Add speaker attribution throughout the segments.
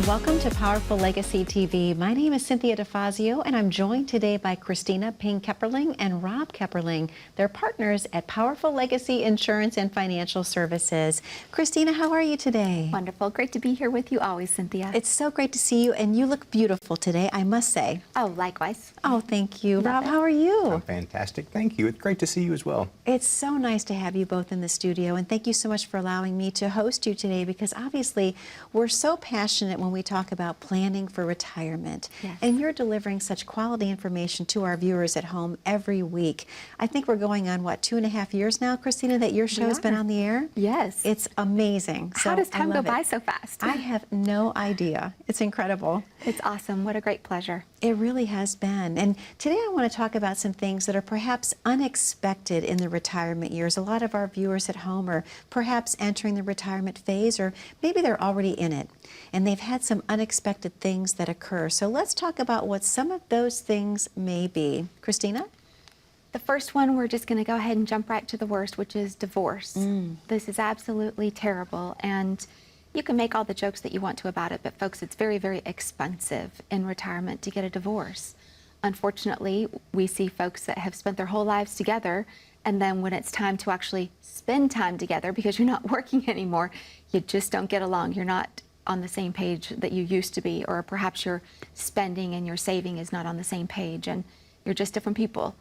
Speaker 1: and welcome to Powerful Legacy TV. My name is Cynthia DeFazio, and I'm joined today by Kristina Ping-Kepperling and Rob Kepperling. They're partners at Powerful Legacy Insurance and Financial Services. Kristina, how are you today?
Speaker 2: Wonderful. Great to be here with you always, Cynthia.
Speaker 1: It's so great to see you, and you look beautiful today, I must say.
Speaker 2: Oh, likewise.
Speaker 1: Oh, thank you. Rob, how are you?
Speaker 3: I'm fantastic. Thank you. It's great to see you as well.
Speaker 1: It's so nice to have you both in the studio, and thank you so much for allowing me to host you today, because obviously we're so passionate when we talk about planning for retirement.
Speaker 2: Yes.
Speaker 1: And you're delivering such quality information to our viewers at home every week. I think we're going on, what, 2.5 years now, Kristina, that your show has been on the air?
Speaker 2: Yes.
Speaker 1: It's amazing.
Speaker 2: How does time go by so fast?
Speaker 1: I have no idea. It's incredible.
Speaker 2: It's awesome. What a great pleasure.
Speaker 1: It really has been. And today I want to talk about some things that are perhaps unexpected in the retirement years. A lot of our viewers at home are perhaps entering the retirement phase, or maybe they're already in it, and they've had some unexpected things that occur. So let's talk about what some of those things may be. Kristina?
Speaker 2: The first one, we're just going to go ahead and jump right to the worst, which is divorce. This is absolutely terrible, and you can make all the jokes that you want to about it, but folks, it's very, very expensive in retirement to get a divorce. Unfortunately, we see folks that have spent their whole lives together, and then when it's time to actually spend time together because you're not working anymore, you just don't get along. You're not on the same page that you used to be, or perhaps your spending and your saving is not on the same page, and you're just different people.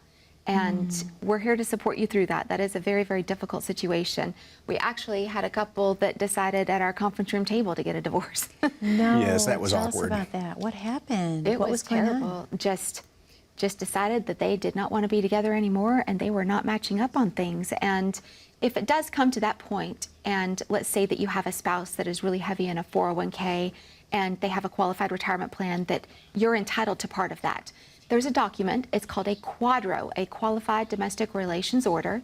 Speaker 2: And we're here to support you through that. That is a very, very difficult situation. We actually had a couple that decided at our conference room table to get a divorce.
Speaker 1: No.
Speaker 3: Yes, that was
Speaker 1: Tell
Speaker 3: awkward.
Speaker 1: us about that. What happened?
Speaker 2: It
Speaker 1: what
Speaker 2: was
Speaker 1: going
Speaker 2: terrible.
Speaker 1: on?
Speaker 2: Just decided that they did not want to be together anymore, and they were not matching up on things. And if it does come to that point, and let's say that you have a spouse that is really heavy in a 401k, and they have a qualified retirement plan, that you're entitled to part of that. There's a document, it's called a quadro, a Qualified Domestic Relations Order,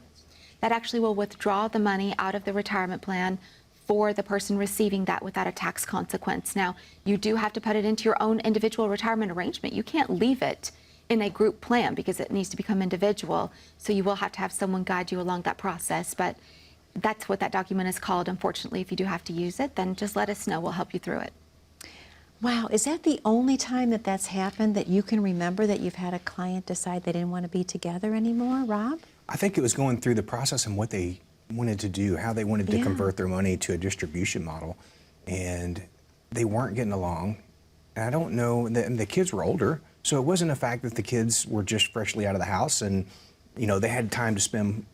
Speaker 2: that actually will withdraw the money out of the retirement plan for the person receiving that without a tax consequence. Now, you do have to put it into your own individual retirement arrangement. You can't leave it in a group plan because it needs to become individual. So you will have to have someone guide you along that process. But that's what that document is called. Unfortunately, if you do have to use it, then just let us know. We'll help you through it.
Speaker 1: Wow, is that the only time that that's happened, that you can remember that you've had a client decide they didn't want to be together anymore, Rob?
Speaker 3: I think it was going through the process and what they wanted to do, how they wanted to convert their money to a distribution model, and they weren't getting along. And I don't know, and the kids were older, so it wasn't a fact that the kids were just freshly out of the house and, you know, they had time to spend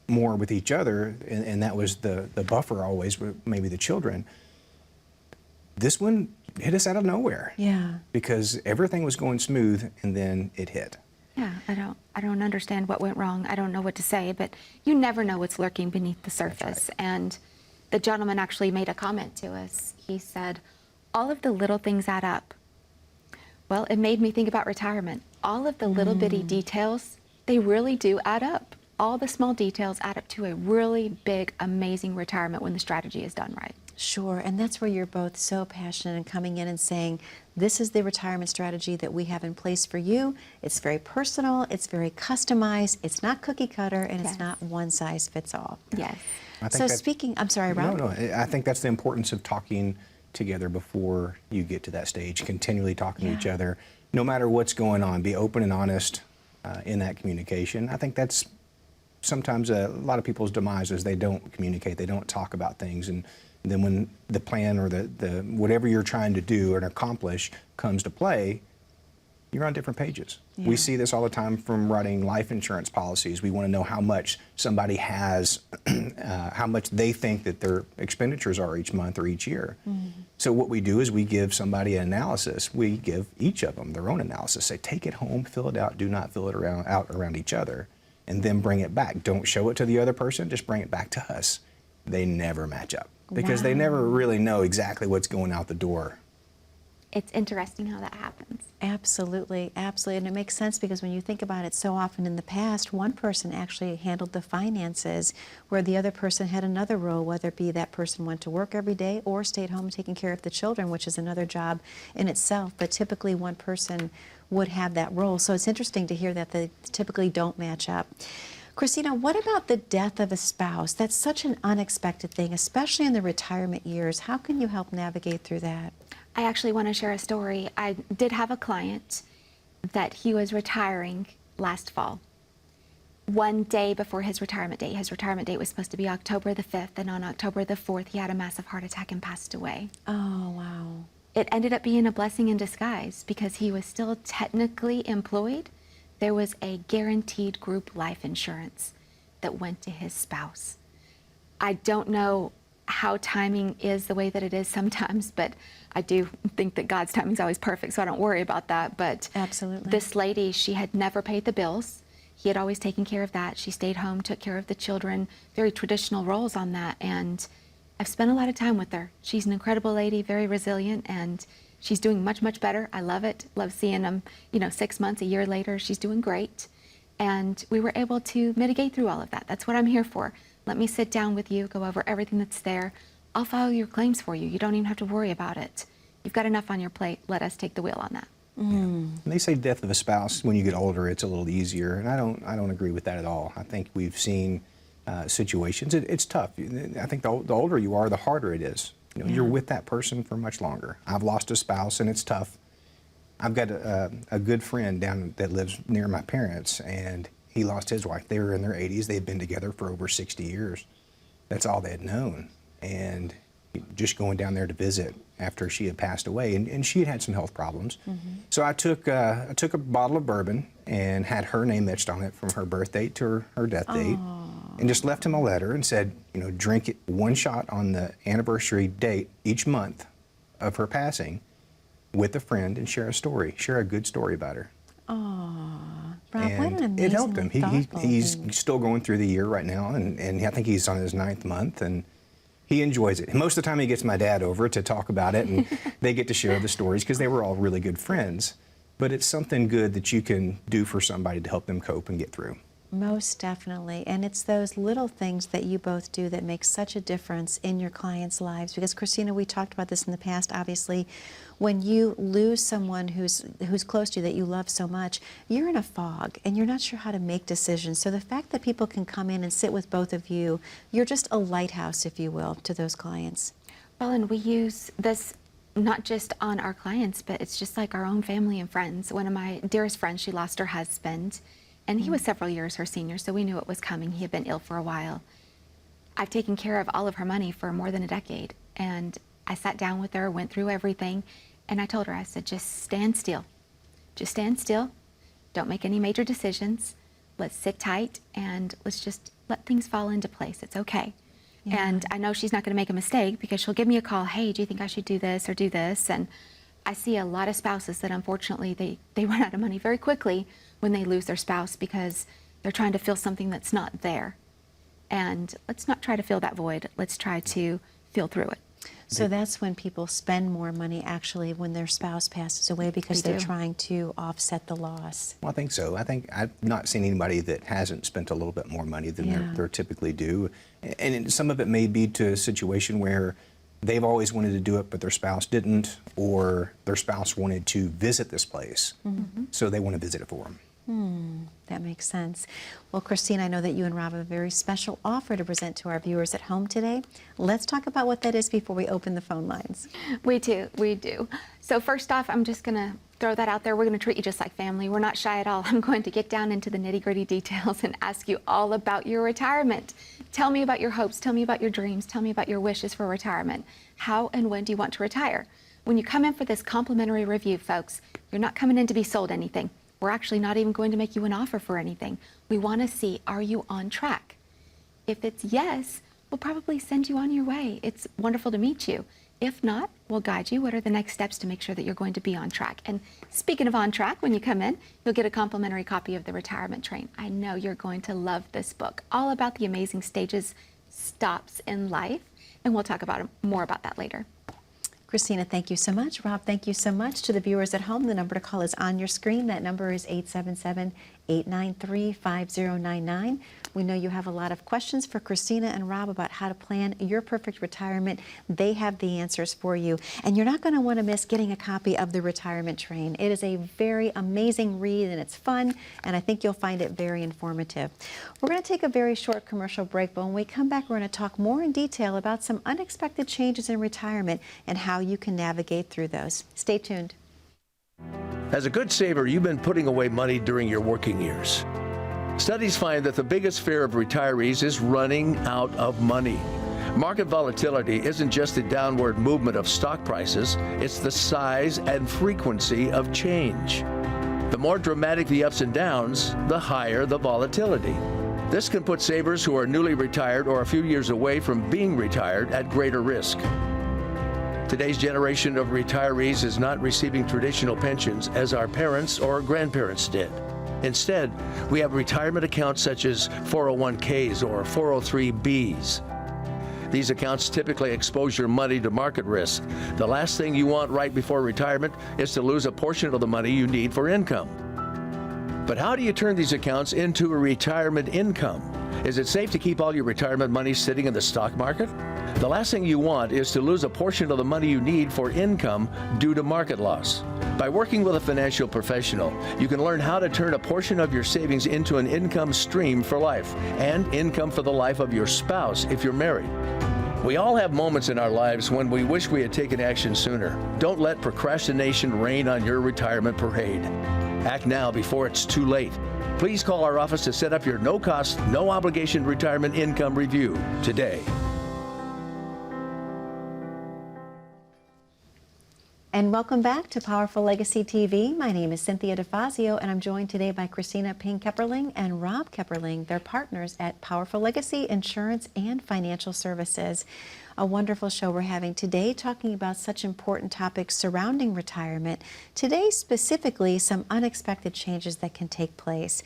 Speaker 3: more with each other, and that was the buffer always, maybe the children. This one hit us out of nowhere.
Speaker 1: Yeah.
Speaker 3: Because everything was going smooth, and then it hit.
Speaker 2: Yeah, I don't understand what went wrong. I don't know what to say, but you never know what's lurking beneath the surface. Right. And the gentleman actually made a comment to us. He said, all of the little things add up. Well, it made me think about retirement. All of the little bitty details, they really do add up. All the small details add up to a really big, amazing retirement when the strategy is done right.
Speaker 1: Sure, and that's where you're both so passionate and coming in and saying, this is the retirement strategy that we have in place for you. It's very personal, it's very customized, it's not cookie cutter, and it's not one size fits all.
Speaker 2: Yes.
Speaker 1: So speaking, I'm sorry, Rob.
Speaker 3: No, I think that's the importance of talking together before you get to that stage, continually talking to each other, no matter what's going on. Be open and honest in that communication. I think that's sometimes a lot of people's demise is they don't communicate, they don't talk about things, and then when the plan or the whatever you're trying to do and accomplish comes to play, you're on different pages. Yeah. We see this all the time from writing life insurance policies. We want to know how much somebody has, how much they think that their expenditures are each month or each year. So what we do is we give somebody an analysis. We give each of them their own analysis. Say, take it home, fill it out, do not fill it out around each other, and then bring it back. Don't show it to the other person, just bring it back to us. They never match up because they never really know exactly what's going out the door.
Speaker 2: It's interesting how that happens.
Speaker 1: Absolutely, absolutely. And it makes sense because when you think about it, so often in the past, one person actually handled the finances where the other person had another role, whether it be that person went to work every day or stayed home taking care of the children, which is another job in itself. But typically one person would have that role. So it's interesting to hear that they typically don't match up. Kristina, what about the death of a spouse? That's such an unexpected thing, especially in the retirement years. How can you help navigate through that?
Speaker 2: I actually want to share a story. I did have a client that he was retiring last fall. One day before his retirement date was supposed to be October the 5th, and on October the 4th, he had a massive heart attack and passed away.
Speaker 1: Oh, wow.
Speaker 2: It ended up being a blessing in disguise because he was still technically employed. There was a guaranteed group life insurance that went to his spouse. I don't know how timing is the way that it is sometimes, but I do think that God's timing is always perfect, so I don't worry about that. But
Speaker 1: Absolutely.
Speaker 2: this lady, she had never paid the bills. He had always taken care of that. She stayed home, took care of the children, very traditional roles on that. And I've spent a lot of time with her. She's an incredible lady, very resilient, and she's doing much, much better. I love it. Love seeing them, 6 months, a year later, she's doing great. And we were able to mitigate through all of that. That's what I'm here for. Let me sit down with you, go over everything that's there. I'll file your claims for you. You don't even have to worry about it. You've got enough on your plate. Let us take the wheel on that.
Speaker 3: And they say death of a spouse, when you get older, it's a little easier, and I don't agree with that at all. I think we've seen situations. It's tough. I think the older you are, the harder it is. You're with that person for much longer. I've lost a spouse, and it's tough. I've got a good friend down that lives near my parents, and he lost his wife. They were in their 80s. They had been together for over 60 years. That's all they had known. And just going down there to visit after she had passed away, and she had had some health problems. So I took a bottle of bourbon and had her name etched on it from her birth date to her death date, and just left him a letter and said, drink it one shot on the anniversary date each month of her passing with a friend and share a good story about her.
Speaker 1: Oh, Rob, what an
Speaker 3: And
Speaker 1: amazing
Speaker 3: it helped him. He's
Speaker 1: thing.
Speaker 3: still going through the year right now, and I think he's on his 9th month, and he enjoys it. Most of the time he gets my dad over to talk about it, and they get to share the stories because they were all really good friends. But it's something good that you can do for somebody to help them cope and get through.
Speaker 1: Most definitely. And it's those little things that you both do that make such a difference in your clients' lives. Because, Kristina, we talked about this in the past, obviously. When you lose someone who's close to you that you love so much, you're in a fog and you're not sure how to make decisions. So the fact that people can come in and sit with both of you, you're just a lighthouse, if you will, to those clients.
Speaker 2: Well, and we use this not just on our clients, but it's just like our own family and friends. One of my dearest friends, she lost her husband, and he was several years her senior, so we knew it was coming. He had been ill for a while. I've taken care of all of her money for more than a decade, and I sat down with her, went through everything, and I told her, I said, just stand still. Just stand still. Don't make any major decisions. Let's sit tight, and let's just let things fall into place. It's okay.
Speaker 1: Yeah.
Speaker 2: And I know she's not going to make a mistake because she'll give me a call, hey, do you think I should do this or do this? And I see a lot of spouses that unfortunately they run out of money very quickly when they lose their spouse because they're trying to fill something that's not there. And let's not try to fill that void. Let's try to feel through it.
Speaker 1: So that's when people spend more money, actually, when their spouse passes away, because
Speaker 2: They
Speaker 1: they're
Speaker 2: do.
Speaker 1: trying to offset the loss.
Speaker 3: Well, I think so. I think I've not seen anybody that hasn't spent a little bit more money than
Speaker 1: Yeah.
Speaker 3: they're typically due. And some of it may be to a situation where they've always wanted to do it, but their spouse didn't, or their spouse wanted to visit this place, so they want to visit it for them.
Speaker 1: That makes sense. Well, Kristina, I know that you and Rob have a very special offer to present to our viewers at home today. Let's talk about what that is before we open the phone lines.
Speaker 2: We do. So first off, I'm just going to throw that out there. We're going to treat you just like family. We're not shy at all. I'm going to get down into the nitty-gritty details and ask you all about your retirement. Tell me about your hopes. Tell me about your dreams. Tell me about your wishes for retirement. How and when do you want to retire? When you come in for this complimentary review, folks, you're not coming in to be sold anything. We're actually not even going to make you an offer for anything. We want to see, are you on track? If it's yes, we'll probably send you on your way. It's wonderful to meet you. If not, we'll guide you. What are the next steps to make sure that you're going to be on track? And speaking of on track, when you come in, you'll get a complimentary copy of the Retirement Train. I know you're going to love this book, all about the amazing stages, stops in life, and we'll talk about more about that later.
Speaker 1: Kristina, thank you so much. Rob, thank you so much. To the viewers at home, the number to call is on your screen. That number is 893-5099. We know you have a lot of questions for Kristina and Rob about how to plan your perfect retirement. They have the answers for you. And you're not going to want to miss getting a copy of The Retirement Train. It is a very amazing read, and it's fun, and I think you'll find it very informative. We're going to take a very short commercial break, but when we come back, we're going to talk more in detail about some unexpected changes in retirement and how you can navigate through those. Stay tuned.
Speaker 4: As a good saver, you've been putting away money during your working years. Studies find that the biggest fear of retirees is running out of money. Market volatility isn't just the downward movement of stock prices, it's the size and frequency of change. The more dramatic the ups and downs, the higher the volatility. This can put savers who are newly retired or a few years away from being retired at greater risk. Today's generation of retirees is not receiving traditional pensions as our parents or grandparents did. Instead, we have retirement accounts such as 401ks or 403bs. These accounts typically expose your money to market risk. The last thing you want right before retirement is to lose a portion of the money you need for income. But how do you turn these accounts into a retirement income? Is it safe to keep all your retirement money sitting in the stock market? The last thing you want is to lose a portion of the money you need for income due to market loss. By working with a financial professional, you can learn how to turn a portion of your savings into an income stream for life and income for the life of your spouse if you're married. We all have moments in our lives when we wish we had taken action sooner. Don't let procrastination reign on your retirement parade. Act now before it's too late. Please call our office to set up your no-cost, no-obligation retirement income review today.
Speaker 1: And welcome back to Powerful Legacy TV. My name is Cynthia DeFazio, and I'm joined today by Kristina Ping-Kepperling and Rob Kepperling. They're partners at Powerful Legacy Insurance and Financial Services. A wonderful show we're having today, talking about such important topics surrounding retirement. Today, specifically, some unexpected changes that can take place.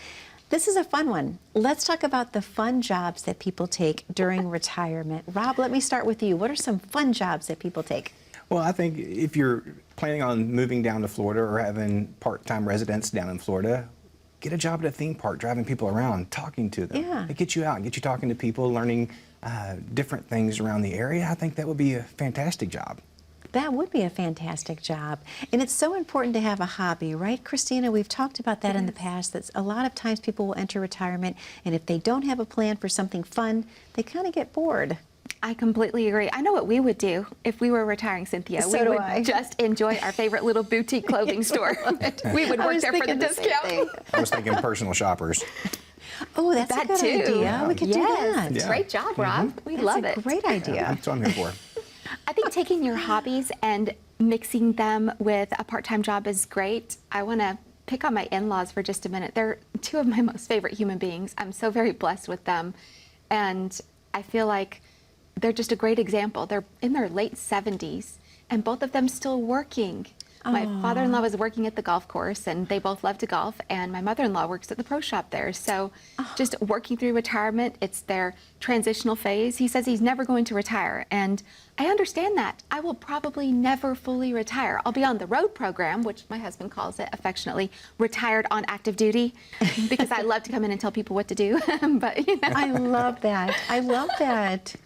Speaker 1: This is a fun one. Let's talk about the fun jobs that people take during retirement. Rob, let me start with you. What are some fun jobs that people take?
Speaker 3: Well, I think if you're planning on moving down to Florida or having part-time residence down in Florida, get a job at a theme park, driving people around, talking to them.
Speaker 1: Yeah.
Speaker 3: It gets you out, get you talking to people, learning different things around the area. I think that would be a fantastic job.
Speaker 1: That would be a fantastic job. And it's so important to have a hobby, right, Kristina? We've talked about that in the past, that a lot of times people will enter retirement, and if they don't have a plan for something fun, they kind of get bored.
Speaker 2: I completely agree. I know what we would do if we were retiring, Cynthia.
Speaker 1: So
Speaker 2: we
Speaker 1: do
Speaker 2: would
Speaker 1: I.
Speaker 2: just enjoy our favorite little boutique clothing store. We would work there for the discount.
Speaker 3: I was thinking personal shoppers.
Speaker 1: Oh, that's
Speaker 2: That
Speaker 1: a good
Speaker 2: too.
Speaker 1: idea. We could do that.
Speaker 3: Yeah.
Speaker 2: Great job, Rob. We love
Speaker 1: That's
Speaker 2: it.
Speaker 1: a great idea.
Speaker 3: That's what I'm here for.
Speaker 2: I think taking your hobbies and mixing them with a part-time job is great. I want to pick on my in-laws for just a minute. They're two of my most favorite human beings. I'm so very blessed with them. And I feel like they're just a great example. They're in their late 70s, and both of them still working. My father-in-law was working at the golf course, and they both love to golf, and my mother-in-law works at the pro shop there. So just working through retirement, it's their transitional phase. He says he's never going to retire, and I understand that. I will probably never fully retire. I'll be on the road program, which my husband calls it affectionately, retired on active duty, because I love to come in and tell people what to do. But you know.
Speaker 1: I love that. I love that.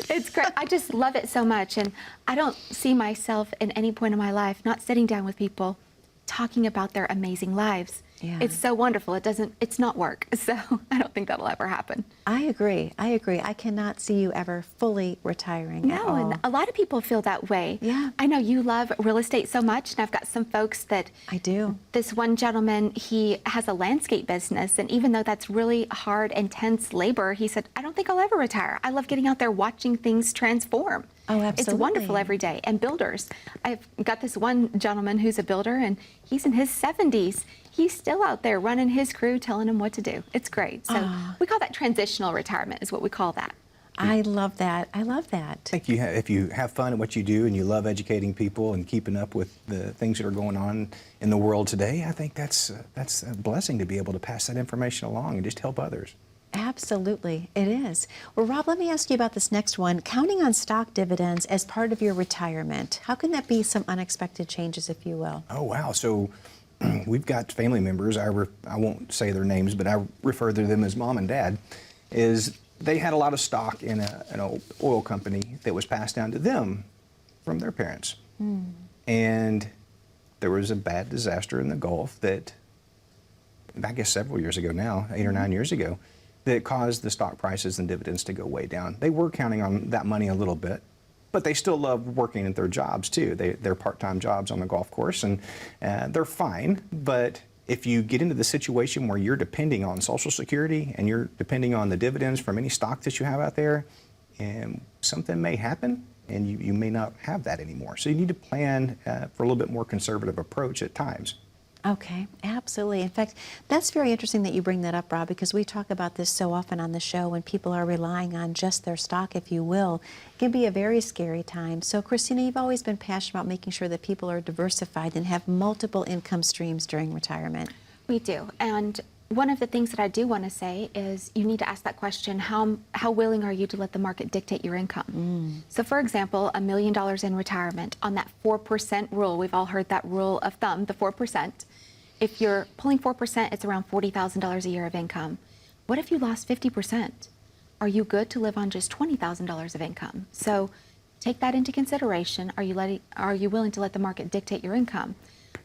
Speaker 2: It's great. I just love it so much, and I don't see myself in any point in my life not sitting down with people talking about their amazing lives.
Speaker 1: Yeah.
Speaker 2: It's so wonderful. It's not work. So I don't think that'll ever happen.
Speaker 1: I agree. I agree. I cannot see you ever fully retiring at
Speaker 2: No,
Speaker 1: all.
Speaker 2: and a lot of people feel that way.
Speaker 1: Yeah.
Speaker 2: I know you love real estate so much, and I've got some folks that
Speaker 1: I do.
Speaker 2: This one gentleman, he has a landscape business, and even though that's really hard, intense labor, he said, I don't think I'll ever retire. I love getting out there watching things transform.
Speaker 1: Oh,
Speaker 2: It's wonderful
Speaker 1: absolutely.
Speaker 2: every day. And builders. I've got this one gentleman who's a builder, and he's in his 70s. He's still out there running his crew, telling them what to do. It's great. So we call that transitional retirement is what we call that.
Speaker 1: I love that. I love that.
Speaker 3: I think if you have fun at what you do and you love educating people and keeping up with the things that are going on in the world today, I think that's a blessing to be able to pass that information along and just help others.
Speaker 1: Absolutely, it is. Well, Rob, let me ask you about this next one. Counting on stock dividends as part of your retirement. How can that be some unexpected changes, if you will?
Speaker 3: Oh, wow. So we've got family members, I won't say their names, but I refer to them as mom and dad, is they had a lot of stock in an oil company that was passed down to them from their parents. And there was a bad disaster in the Gulf that, I guess several years ago now, 8 or 9 years ago, that caused the stock prices and dividends to go way down. They were counting on that money a little bit, but they still love working at their jobs too. They're part-time jobs on the golf course, and they're fine. But if you get into the situation where you're depending on Social Security and you're depending on the dividends from any stock that you have out there, and something may happen, and you may not have that anymore. So you need to plan for a little bit more conservative approach at times.
Speaker 1: Okay, absolutely. In fact, that's very interesting that you bring that up, Rob, because we talk about this so often on the show when people are relying on just their stock, if you will. It can be a very scary time. So, Kristina, you've always been passionate about making sure that people are diversified and have multiple income streams during retirement.
Speaker 2: We do. And one of the things that I do want to say is you need to ask that question, how willing are you to let the market dictate your income? So for example, $1 million in retirement, on that 4% rule, we've all heard that rule of thumb, the 4%. If you're pulling 4%, it's around $40,000 a year of income. What if you lost 50%? Are you good to live on just $20,000 of income? So take that into consideration. Are you willing to let the market dictate your income?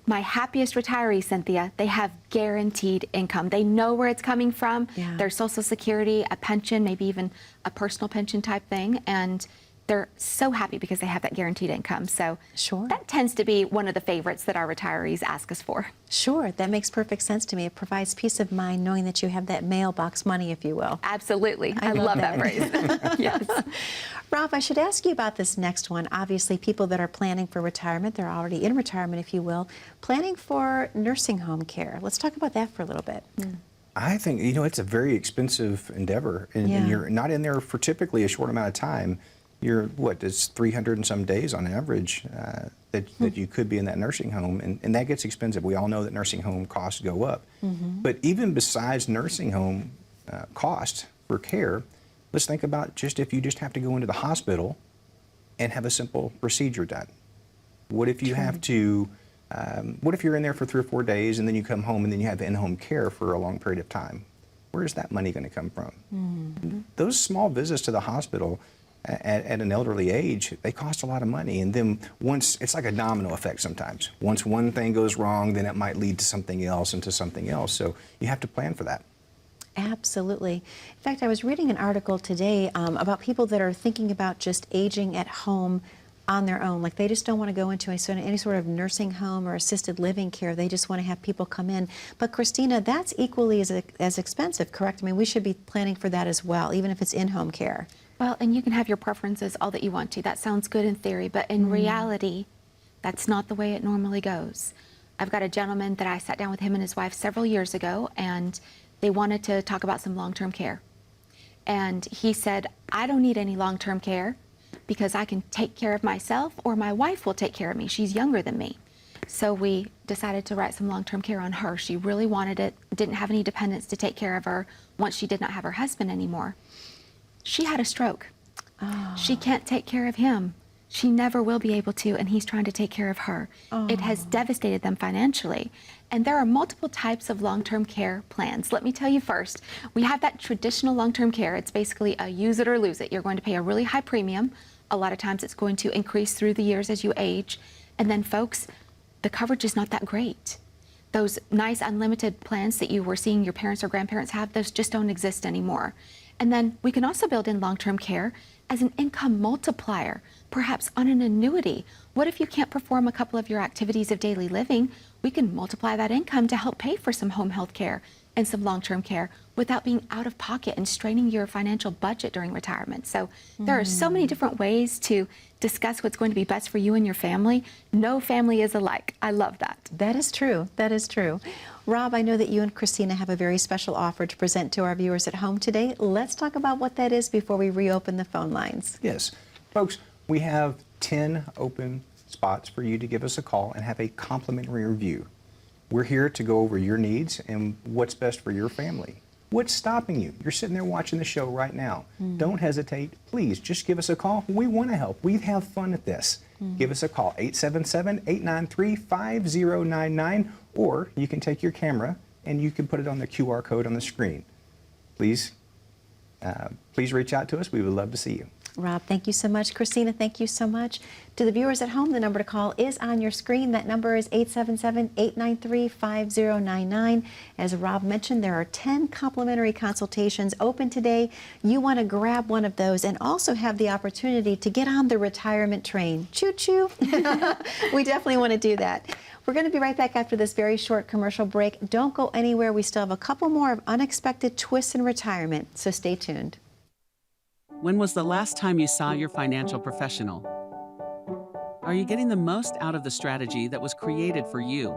Speaker 2: My happiest retirees, Cynthia, they have guaranteed income. They know where it's coming from.
Speaker 1: Yeah.
Speaker 2: Their Social Security, a pension, maybe even a personal pension type thing, and they're so happy because they have that guaranteed income. So
Speaker 1: Sure.
Speaker 2: that tends to be one of the favorites that our retirees ask us for.
Speaker 1: Sure, that makes perfect sense to me. It provides peace of mind knowing that you have that mailbox money, if you will.
Speaker 2: Absolutely. I
Speaker 1: love
Speaker 2: love that phrase. Yes.
Speaker 1: Rob, I should ask you about this next one. Obviously, people that are planning for retirement, they're already in retirement, if you will, planning for nursing home care. Let's talk about that for a little bit.
Speaker 3: I think, it's a very expensive endeavor, and you're not in there for typically a short amount of time. You're, it's 300 and some days on average that you could be in that nursing home, and that gets expensive. We all know that nursing home costs go up. But even besides nursing home cost for care, let's think about just if you just have to go into the hospital and have a simple procedure done. What if you have to, what if you're in there for 3 or 4 days and then you come home and then you have in-home care for a long period of time? Where's that money going to come from? Those small visits to the hospital at an elderly age, they cost a lot of money. And then once, it's like a domino effect sometimes. Once one thing goes wrong, then it might lead to something else and to something else. So you have to plan for that.
Speaker 1: Absolutely. In fact, I was reading an article today about people that are thinking about just aging at home on their own. Like they just don't want to go into any sort of nursing home or assisted living care. They just want to have people come in. But Kristina, that's equally as expensive, correct? I mean, we should be planning for that as well, even if it's in-home care.
Speaker 2: Well, and you can have your preferences all that you want to. That sounds good in theory, but in reality, that's not the way it normally goes. I've got a gentleman that I sat down with him and his wife several years ago, and they wanted to talk about some long-term care. And he said, I don't need any long-term care because I can take care of myself, or my wife will take care of me. She's younger than me. So we decided to write some long-term care on her. She really wanted it, didn't have any dependents to take care of her once she did not have her husband anymore. She had a stroke. She can't take care of him. She never will be able to, and he's trying to take care of her. It has devastated them financially. And there are multiple types of long-term care plans. Let me tell you first, we have that traditional long-term care. It's basically a use it or lose it. You're going to pay a really high premium. A lot of times it's going to increase through the years as you age. And then folks, the coverage is not that great. Those nice unlimited plans that you were seeing your parents or grandparents have, those just don't exist anymore. And then we can also build in long-term care as an income multiplier, perhaps on an annuity. What if you can't perform a couple of your activities of daily living? We can multiply that income to help pay for some home health care and some long-term care without being out of pocket and straining your financial budget during retirement. So there are so many different ways to discuss what's going to be best for you and your family. No family is alike. I love that.
Speaker 1: That is true. That is true. Rob, I know that you and Kristina have a very special offer to present to our viewers at home today. Let's talk about what that is before we reopen the phone lines.
Speaker 3: Yes. Folks, we have 10 open spots for you to give us a call and have a complimentary review. We're here to go over your needs and what's best for your family. What's stopping you? You're sitting there watching the show right now. Don't hesitate. Please, just give us a call. We want to help. We have fun at this. Give us a call, 877-893-5099, or you can take your camera and you can put it on the QR code on the screen. Please reach out to us. We would love to see you.
Speaker 1: Rob, thank you so much. Kristina, thank you so much. To the viewers at home, the number to call is on your screen. That number is 877-893-5099. As Rob mentioned, there are 10 complimentary consultations open today. You want to grab one of those and also have the opportunity to get on the retirement train. Choo-choo. We definitely want to do that. We're going to be right back after this very short commercial break. Don't go anywhere. We still have a couple more of unexpected twists in retirement, so stay tuned.
Speaker 5: When was the last time you saw your financial professional? Are you getting the most out of the strategy that was created for you?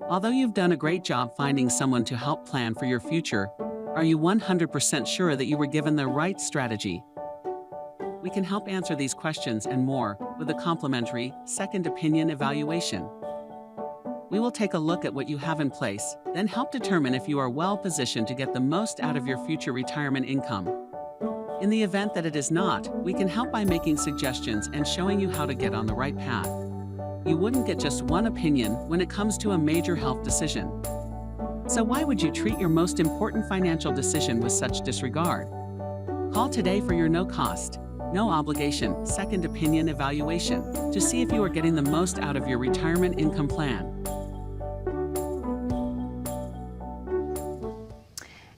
Speaker 5: Although you've done a great job finding someone to help plan for your future, are you 100% sure that you were given the right strategy? We can help answer these questions and more with a complimentary second opinion evaluation. We will take a look at what you have in place, then help determine if you are well positioned to get the most out of your future retirement income. In the event that it is not, we can help by making suggestions and showing you how to get on the right path. You wouldn't get just one opinion when it comes to a major health decision. So why would you treat your most important financial decision with such disregard? Call today for your no-cost, no-obligation second opinion evaluation to see if you are getting the most out of your retirement income plan.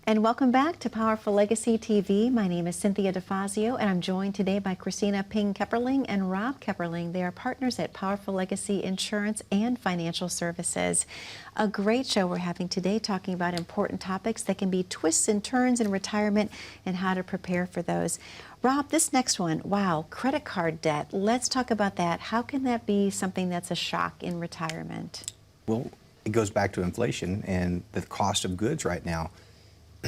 Speaker 1: And welcome back to Powerful Legacy TV. My name is Cynthia DeFazio, and I'm joined today by Kristina Ping-Kepperling and Rob Kepperling. They are partners at Powerful Legacy Insurance and Financial Services. A great show we're having today, talking about important topics that can be twists and turns in retirement and how to prepare for those. Rob, this next one, wow, credit card debt. Let's talk about that. How can that be something that's a shock in retirement?
Speaker 3: Well, it goes back to inflation and the cost of goods right now.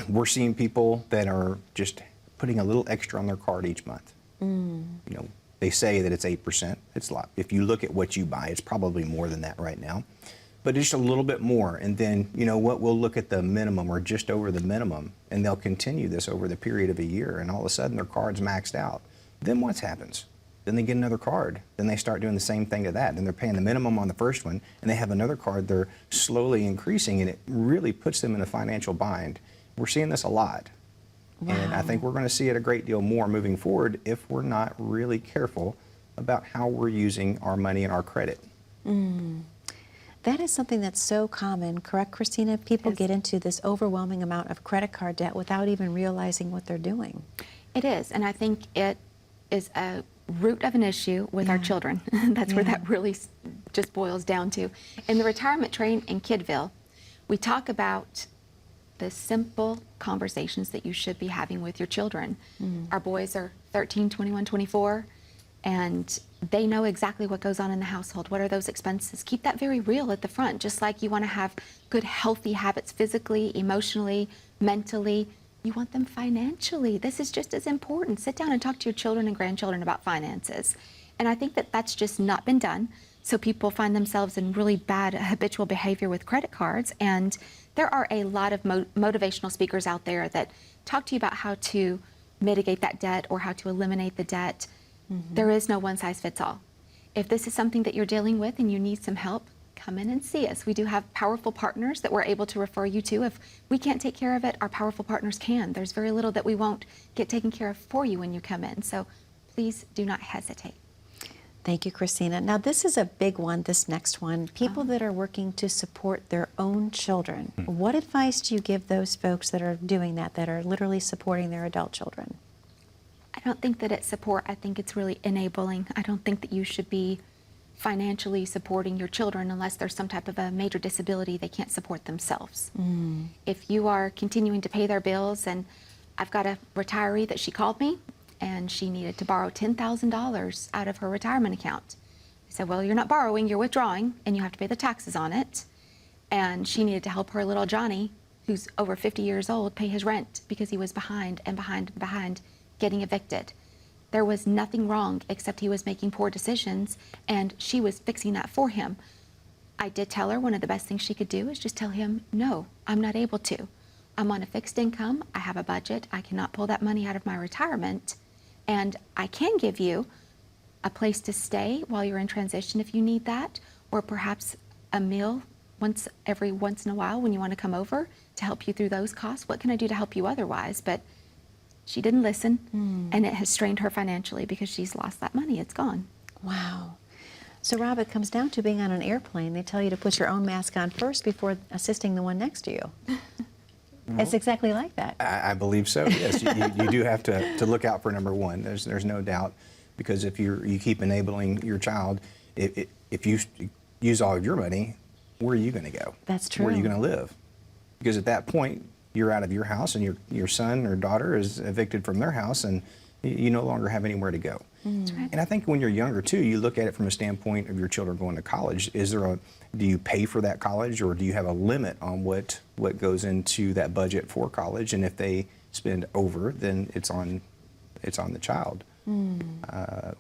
Speaker 3: We're seeing people that are just putting a little extra on their card each month. You know, they say that it's 8%. It's a lot. If you look at what you buy, it's probably more than that right now. But just a little bit more. And then, you know what, we'll look at the minimum or just over the minimum, and they'll continue this over the period of a year, and all of a sudden their card's maxed out. Then what happens? Then they get another card. Then they start doing the same thing to that. Then they're paying the minimum on the first one, and they have another card they're slowly increasing, and it really puts them in a financial bind. We're seeing this a lot. Wow. And I think we're going to see it a great deal more moving forward if we're not really careful about how we're using our money and our credit.
Speaker 1: That is something that's so common, correct, Kristina? People get into this overwhelming amount of credit card debt without even realizing what they're doing.
Speaker 2: It is, and I think it is a root of an issue with our children. That's where that really just boils down to. In the retirement train in Kidville, we talk about the simple conversations that you should be having with your children. Our boys are 13, 21, 24, and they know exactly what goes on in the household. What are those expenses? Keep that very real at the front, just like you want to have good, healthy habits physically, emotionally, mentally. You want them financially. This is just as important. Sit down and talk to your children and grandchildren about finances. And I think that that's just not been done. So people find themselves in really bad habitual behavior with credit cards. And there are a lot of motivational speakers out there that talk to you about how to mitigate that debt or how to eliminate the debt. There is no one size fits all. If this is something that you're dealing with and you need some help, come in and see us. We do have powerful partners that we're able to refer you to. If we can't take care of it, our powerful partners can. There's very little that we won't get taken care of for you when you come in. So please do not hesitate.
Speaker 1: Thank you, Kristina. Now, this is a big one, this next one. People that are working to support their own children. What advice do you give those folks that are doing that, that are literally supporting their adult children?
Speaker 2: I don't think that it's support. I think it's really enabling. I don't think that you should be financially supporting your children unless there's some type of a major disability they can't support themselves. If you are continuing to pay their bills, and I've got a retiree that she called me and she needed to borrow $10,000 out of her retirement account. I said, well, you're not borrowing, you're withdrawing, and you have to pay the taxes on it. And she needed to help her little Johnny, who's over 50 years old, pay his rent because he was behind and behind and behind getting evicted. There was nothing wrong except he was making poor decisions, and she was fixing that for him. I did tell her one of the best things she could do is just tell him, no, I'm not able to. I'm on a fixed income. I have a budget. I cannot pull that money out of my retirement. And I can give you a place to stay while you're in transition if you need that, or perhaps a meal once in a while when you want to come over to help you through those costs. What can I do to help you otherwise? But she didn't listen, and it has strained her financially because she's lost that money. It's gone.
Speaker 1: Wow. So, Rob, it comes down to being on an airplane. They tell you to put your own mask on first before assisting the one next to you. It's exactly like that.
Speaker 3: I believe so, yes. You do have to look out for number one. There's no doubt, because if you keep enabling your child, if you use all of your money, where are you going to go?
Speaker 1: That's true.
Speaker 3: Where are you going to live? Because at that point, you're out of your house, and your son or daughter is evicted from their house, and you no longer have anywhere to go.
Speaker 2: That's right.
Speaker 3: And I think when you're younger too, you look at it from a standpoint of your children going to college. Do you pay for that college, or do you have a limit on what goes into that budget for college? And if they spend over, then it's on the child.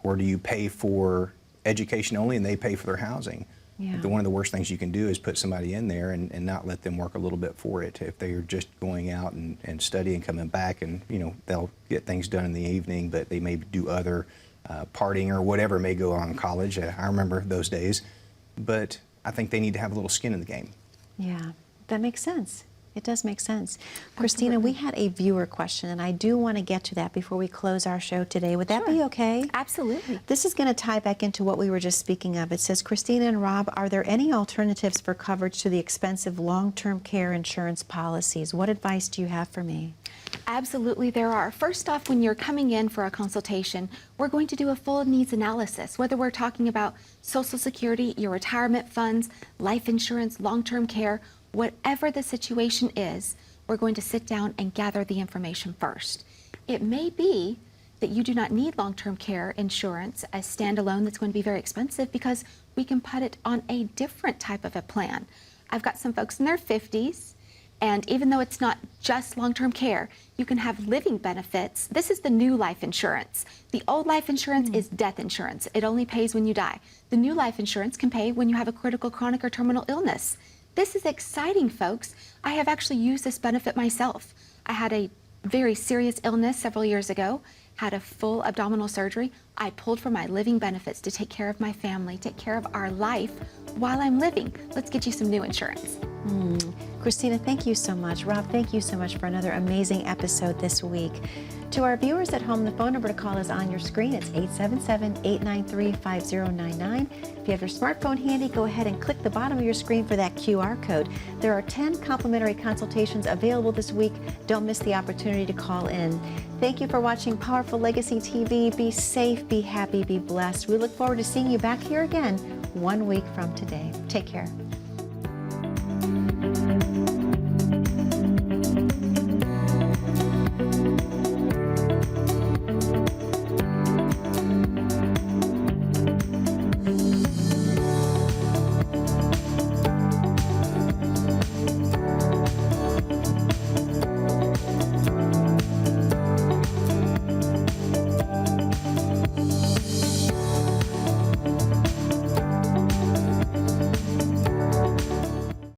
Speaker 3: Or do you pay for education only and they pay for their housing?
Speaker 1: Yeah.
Speaker 3: One of the worst things you can do is put somebody in there and not let them work a little bit for it. If they are just going out and studying, coming back, and they'll get things done in the evening, but they may do other partying or whatever may go on in college. I remember those days. But I think they need to have a little skin in the game.
Speaker 1: Yeah, that makes sense. It does make sense. Kristina, we had a viewer question, and I do want to get to that before we close our show today. Would that be okay?
Speaker 2: Absolutely.
Speaker 1: This is going to tie back into what we were just speaking of. It says, Kristina and Rob, are there any alternatives for coverage to the expensive long-term care insurance policies? What advice do you have for me?
Speaker 2: Absolutely, there are. First off, when you're coming in for a consultation, we're going to do a full needs analysis, whether we're talking about Social Security, your retirement funds, life insurance, long-term care, whatever the situation is, we're going to sit down and gather the information first. It may be that you do not need long-term care insurance as standalone. That's going to be very expensive, because we can put it on a different type of a plan. I've got some folks in their 50s, and even though it's not just long-term care, you can have living benefits. This is the new life insurance. The old life insurance is death insurance. It only pays when you die. The new life insurance can pay when you have a critical, chronic, or terminal illness. This is exciting, folks. I have actually used this benefit myself. I had a very serious illness several years ago, had a full abdominal surgery. I pulled from my living benefits to take care of my family, take care of our life while I'm living. Let's get you some new insurance.
Speaker 1: Kristina, thank you so much. Rob, thank you so much for another amazing episode this week. To our viewers at home, the phone number to call is on your screen. It's 877-893-5099. If you have your smartphone handy, go ahead and click the bottom of your screen for that QR code. There are 10 complimentary consultations available this week. Don't miss the opportunity to call in. Thank you for watching Powerful Legacy TV. Be safe, be happy, be blessed. We look forward to seeing you back here again 1 week from today. Take care.